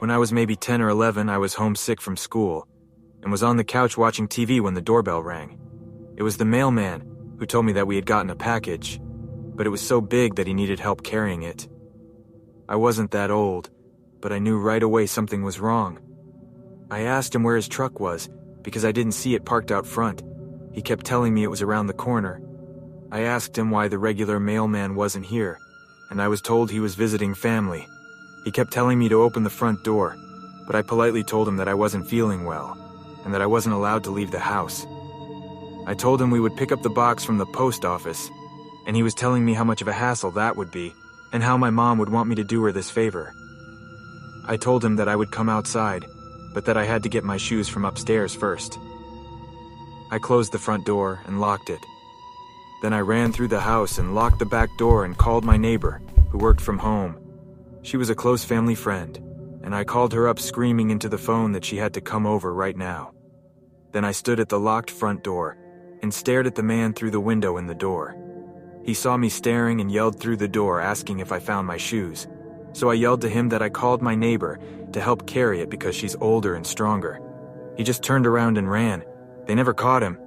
When I was maybe 10 or 11, I was homesick from school and was on the couch watching TV when the doorbell rang. It was the mailman who told me that we had gotten a package, but it was so big that he needed help carrying it. I wasn't that old, but I knew right away something was wrong. I asked him where his truck was because I didn't see it parked out front. He kept telling me it was around the corner. I asked him why the regular mailman wasn't here, and I was told he was visiting family. He kept telling me to open the front door, but I politely told him that I wasn't feeling well, and that I wasn't allowed to leave the house. I told him we would pick up the box from the post office, and he was telling me how much of a hassle that would be, and how my mom would want me to do her this favor. I told him that I would come outside, but that I had to get my shoes from upstairs first. I closed the front door and locked it. Then I ran through the house and locked the back door and called my neighbor, who worked from home. She was a close family friend, and I called her up screaming into the phone that she had to come over right now. Then I stood at the locked front door and stared at the man through the window in the door. He saw me staring and yelled through the door asking if I found my shoes. So I yelled to him that I called my neighbor to help carry it because she's older and stronger. He just turned around and ran. They never caught him.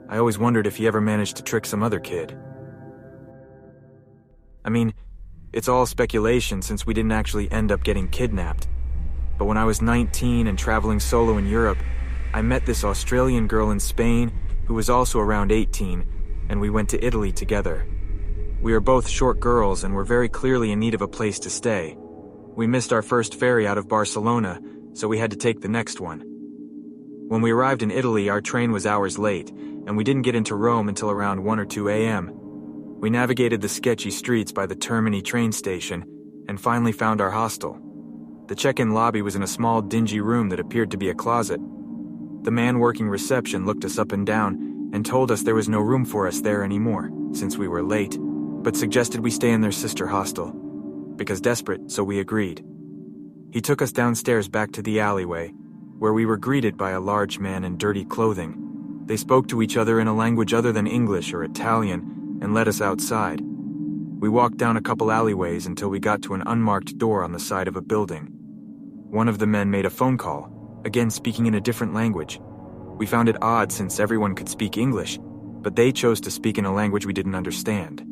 I always wondered if he ever managed to trick some other kid. I mean, it's all speculation since we didn't actually end up getting kidnapped. But when I was 19 and traveling solo in Europe, I met this Australian girl in Spain who was also around 18, and we went to Italy together. We are both short girls and were very clearly in need of a place to stay. We missed our first ferry out of Barcelona, so we had to take the next one. When we arrived in Italy, our train was hours late, and we didn't get into Rome until around 1 or 2 a.m. We navigated the sketchy streets by the Termini train station and finally found our hostel. The check-in lobby was in a small, dingy room that appeared to be a closet. The man working reception looked us up and down and told us there was no room for us there anymore, since we were late, but suggested we stay in their sister hostel. Because desperate, so we agreed. He took us downstairs back to the alleyway, where we were greeted by a large man in dirty clothing. They spoke to each other in a language other than English or Italian, and led us outside. We walked down a couple alleyways until we got to an unmarked door on the side of a building. One of the men made a phone call, again speaking in a different language. We found it odd since everyone could speak English, but they chose to speak in a language we didn't understand.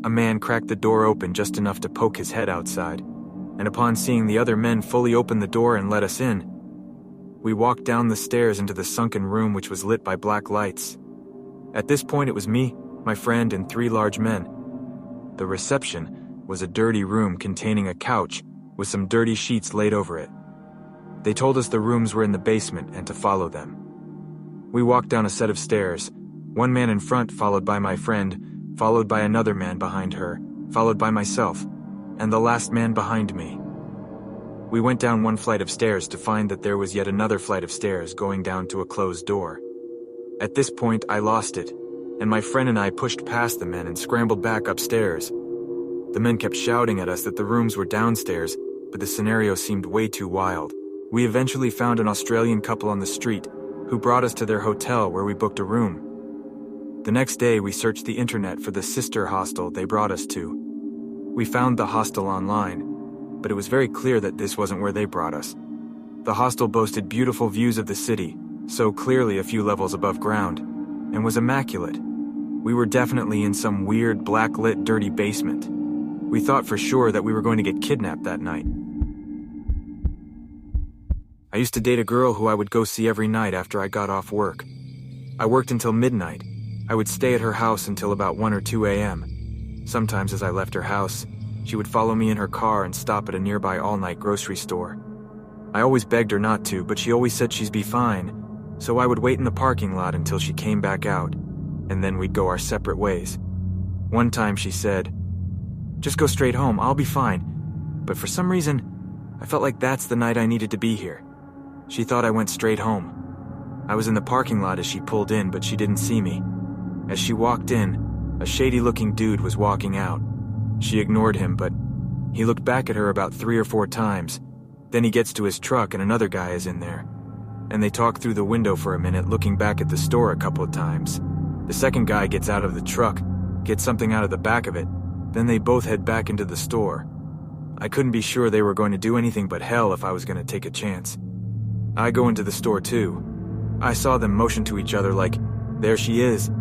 A man cracked the door open just enough to poke his head outside, and upon seeing the other men fully open the door and let us in, we walked down the stairs into the sunken room which was lit by black lights. At this point it was me, my friend, and 3 large men. The reception was a dirty room containing a couch with some dirty sheets laid over it. They told us the rooms were in the basement and to follow them. We walked down a set of stairs, one man in front followed by my friend, followed by another man behind her, followed by myself, and the last man behind me. We went down one flight of stairs to find that there was yet another flight of stairs going down to a closed door. At this point I lost it, and my friend and I pushed past the men and scrambled back upstairs. The men kept shouting at us that the rooms were downstairs, but the scenario seemed way too wild. We eventually found an Australian couple on the street who brought us to their hotel where we booked a room. The next day we searched the internet for the sister hostel they brought us to. We found the hostel online, but it was very clear that this wasn't where they brought us. The hostel boasted beautiful views of the city, so clearly a few levels above ground, and was immaculate. We were definitely in some weird, black-lit, dirty basement. We thought for sure that we were going to get kidnapped that night. I used to date a girl who I would go see every night after I got off work. I worked until midnight. I would stay at her house until about 1 or 2 a.m. Sometimes as I left her house, she would follow me in her car and stop at a nearby all-night grocery store. I always begged her not to, but she always said she'd be fine, so I would wait in the parking lot until she came back out, and then we'd go our separate ways. One time she said, "Just go straight home, I'll be fine." But for some reason, I felt like that's the night I needed to be here. She thought I went straight home. I was in the parking lot as she pulled in, but she didn't see me. As she walked in, a shady-looking dude was walking out. She ignored him, but he looked back at her about 3 or 4 times. Then he gets to his truck and another guy is in there. And they talk through the window for a minute, looking back at the store a couple of times. The second guy gets out of the truck, gets something out of the back of it, then they both head back into the store. I couldn't be sure they were going to do anything but hell if I was going to take a chance. I go into the store too. I saw them motion to each other like, there she is.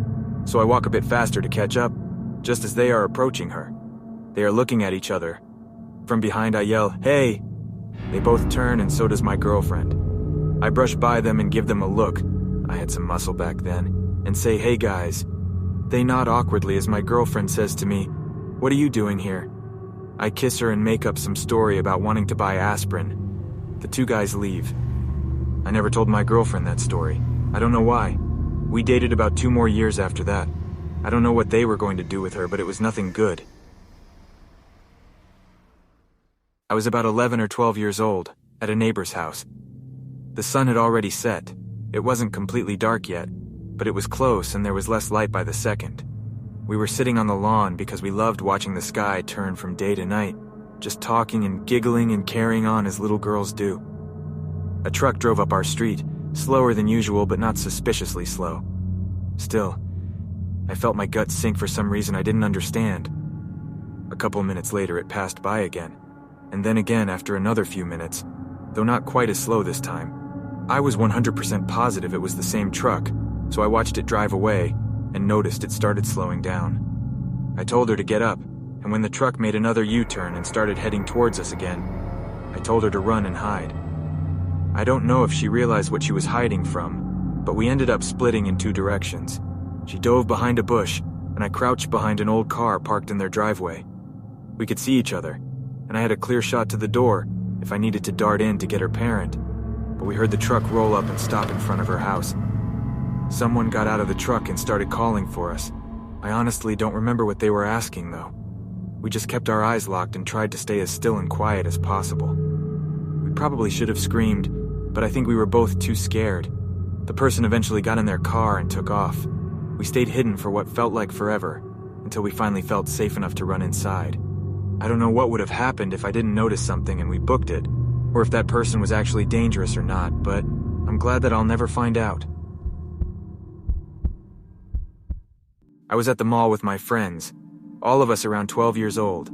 So I walk a bit faster to catch up, just as they are approaching her. They are looking at each other. From behind I yell, "Hey!" They both turn and so does my girlfriend. I brush by them and give them a look. I had some muscle back then. And say, "Hey guys." They nod awkwardly as my girlfriend says to me, "What are you doing here?" I kiss her and make up some story about wanting to buy aspirin. The two guys leave. I never told my girlfriend that story. I don't know why. We dated about 2 more years after that. I don't know what they were going to do with her, but it was nothing good. I was about 11 or 12 years old, at a neighbor's house. The sun had already set. It wasn't completely dark yet, but it was close and there was less light by the second. We were sitting on the lawn because we loved watching the sky turn from day to night, just talking and giggling and carrying on as little girls do. A truck drove up our street, slower than usual but not suspiciously slow. Still, I felt my gut sink for some reason I didn't understand. A couple minutes later it passed by again, and then again after another few minutes, though not quite as slow this time. I was 100% positive it was the same truck, so I watched it drive away and noticed it started slowing down. I told her to get up, and when the truck made another U-turn and started heading towards us again, I told her to run and hide. I don't know if she realized what she was hiding from, but we ended up splitting in 2 directions. She dove behind a bush, and I crouched behind an old car parked in their driveway. We could see each other, and I had a clear shot to the door if I needed to dart in to get her parent, but we heard the truck roll up and stop in front of her house. Someone got out of the truck and started calling for us. I honestly don't remember what they were asking, though. We just kept our eyes locked and tried to stay as still and quiet as possible. We probably should have screamed, but I think we were both too scared. The person eventually got in their car and took off. We stayed hidden for what felt like forever, until we finally felt safe enough to run inside. I don't know what would have happened if I didn't notice something and we booked it, or if that person was actually dangerous or not, but I'm glad that I'll never find out. I was at the mall with my friends, all of us around 12 years old.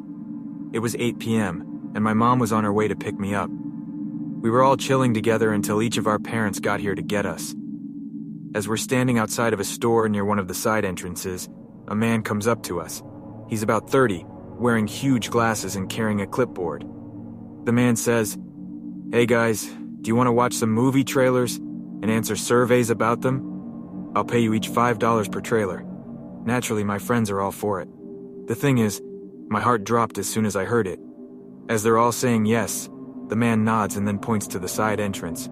It was 8 p.m., and my mom was on her way to pick me up. We were all chilling together until each of our parents got here to get us. As we're standing outside of a store near one of the side entrances, a man comes up to us. He's about 30, wearing huge glasses and carrying a clipboard. The man says, "Hey guys, do you want to watch some movie trailers and answer surveys about them? I'll pay you each $5 per trailer." Naturally, my friends are all for it. The thing is, my heart dropped as soon as I heard it. As they're all saying yes, the man nods and then points to the side entrance.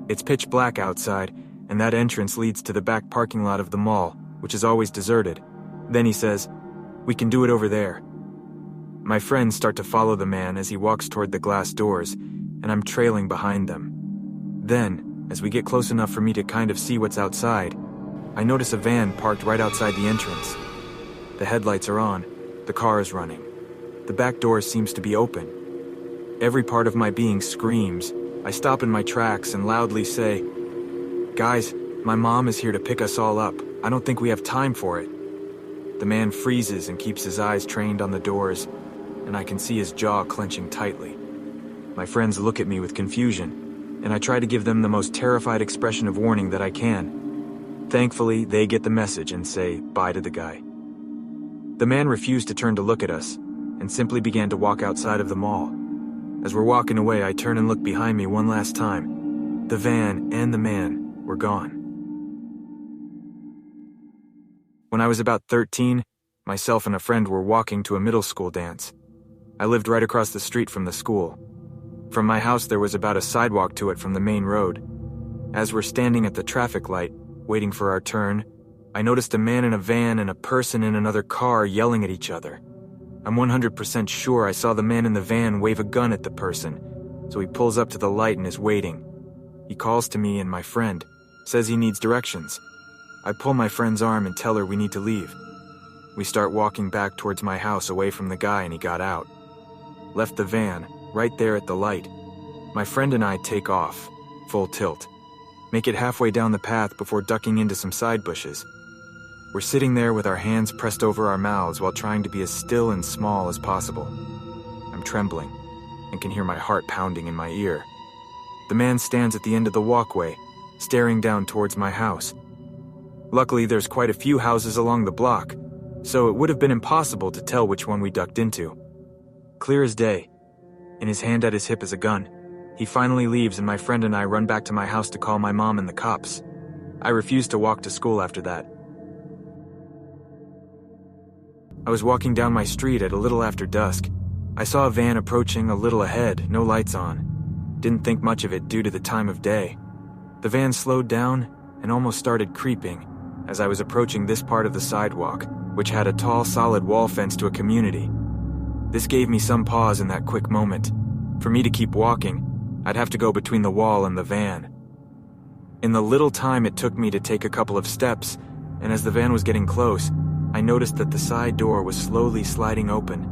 It's pitch black outside, and that entrance leads to the back parking lot of the mall, which is always deserted. Then he says, "We can do it over there." My friends start to follow the man as he walks toward the glass doors, and I'm trailing behind them. Then, as we get close enough for me to kind of see what's outside, I notice a van parked right outside the entrance. The headlights are on, the car is running. The back door seems to be open. Every part of my being screams. I stop in my tracks and loudly say, "Guys, my mom is here to pick us all up. I don't think we have time for it." The man freezes and keeps his eyes trained on the doors, and I can see his jaw clenching tightly. My friends look at me with confusion, and I try to give them the most terrified expression of warning that I can. Thankfully, they get the message and say bye to the guy. The man refused to turn to look at us, and simply began to walk outside of the mall. As we're walking away, I turn and look behind me one last time. The van and the man were gone. When I was about 13, myself and a friend were walking to a middle school dance. I lived right across the street from the school. From my house, there was about a sidewalk to it from the main road. As we're standing at the traffic light, waiting for our turn, I noticed a man in a van and a person in another car yelling at each other. I'm 100% sure I saw the man in the van wave a gun at the person, so he pulls up to the light and is waiting. He calls to me and my friend, says he needs directions. I pull my friend's arm and tell her we need to leave. We start walking back towards my house away from the guy and he got out. Left the van, right there at the light. My friend and I take off, full tilt. Make it halfway down the path before ducking into some side bushes. We're sitting there with our hands pressed over our mouths while trying to be as still and small as possible. I'm trembling. and can hear my heart pounding in my ear. The man stands at the end of the walkway, staring down towards my house. Luckily, there's quite a few houses along the block, so it would have been impossible to tell which one we ducked into. Clear as day. In his hand at his hip is a gun. He finally leaves and my friend and I run back to my house to call my mom and the cops. I refused to walk to school after that. I was walking down my street at a little after dusk. I saw a van approaching a little ahead, no lights on. Didn't think much of it due to the time of day. The van slowed down and almost started creeping as I was approaching this part of the sidewalk, which had a tall, solid wall fence to a community. This gave me some pause in that quick moment. For me to keep walking, I'd have to go between the wall and the van. In the little time it took me to take a couple of steps, and as the van was getting close, I noticed that the side door was slowly sliding open.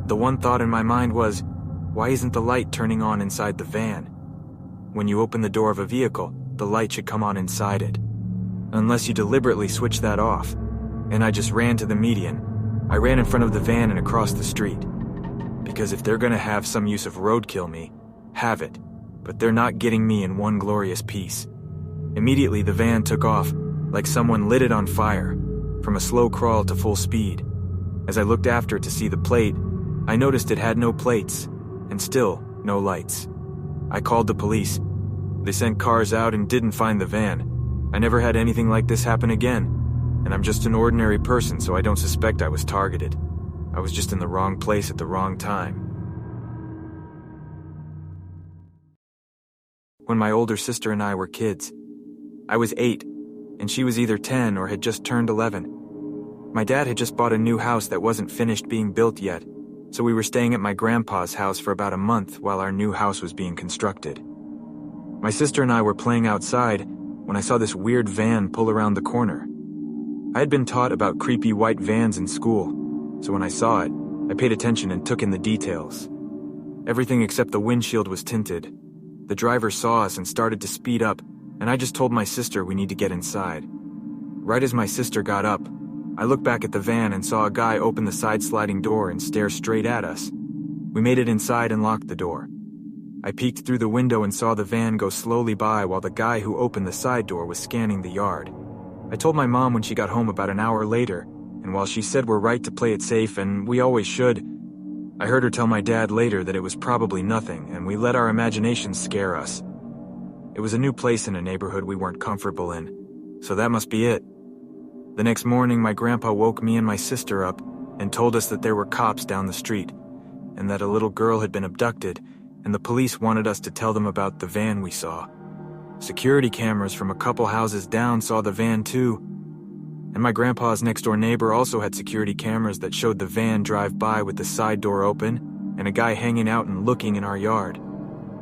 The one thought in my mind was, why isn't the light turning on inside the van? When you open the door of a vehicle, the light should come on inside it. Unless you deliberately switch that off. And I just ran to the median. I ran in front of the van and across the street. Because if they're gonna have some use of roadkill me, have it. But they're not getting me in one glorious piece. Immediately the van took off, like someone lit it on fire, from a slow crawl to full speed. As I looked after it to see the plate, I noticed it had no plates, and still no lights. I called the police. They sent cars out and didn't find the van. I never had anything like this happen again, and I'm just an ordinary person, so I don't suspect I was targeted. I was just in the wrong place at the wrong time. When my older sister and I were kids, I was 8, and she was either 10 or had just turned 11. My dad had just bought a new house that wasn't finished being built yet, so we were staying at my grandpa's house for about a month while our new house was being constructed. My sister and I were playing outside when I saw this weird van pull around the corner. I had been taught about creepy white vans in school, so when I saw it, I paid attention and took in the details. Everything except the windshield was tinted. The driver saw us and started to speed up, and I just told my sister we need to get inside. Right as my sister got up, I looked back at the van and saw a guy open the side sliding door and stare straight at us. We made it inside and locked the door. I peeked through the window and saw the van go slowly by while the guy who opened the side door was scanning the yard. I told my mom when she got home about an hour later, and while she said we're right to play it safe and we always should, I heard her tell my dad later that it was probably nothing and we let our imaginations scare us. It was a new place in a neighborhood we weren't comfortable in, so that must be it. The next morning, my grandpa woke me and my sister up and told us that there were cops down the street, and that a little girl had been abducted, and the police wanted us to tell them about the van we saw. Security cameras from a couple houses down saw the van too, and my grandpa's next-door neighbor also had security cameras that showed the van drive by with the side door open and a guy hanging out and looking in our yard.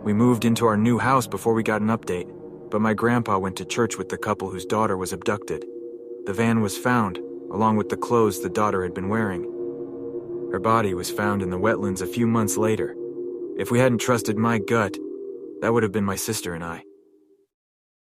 We moved into our new house before we got an update, but my grandpa went to church with the couple whose daughter was abducted. The van was found, along with the clothes the daughter had been wearing. Her body was found in the wetlands a few months later. If we hadn't trusted my gut, that would have been my sister and I.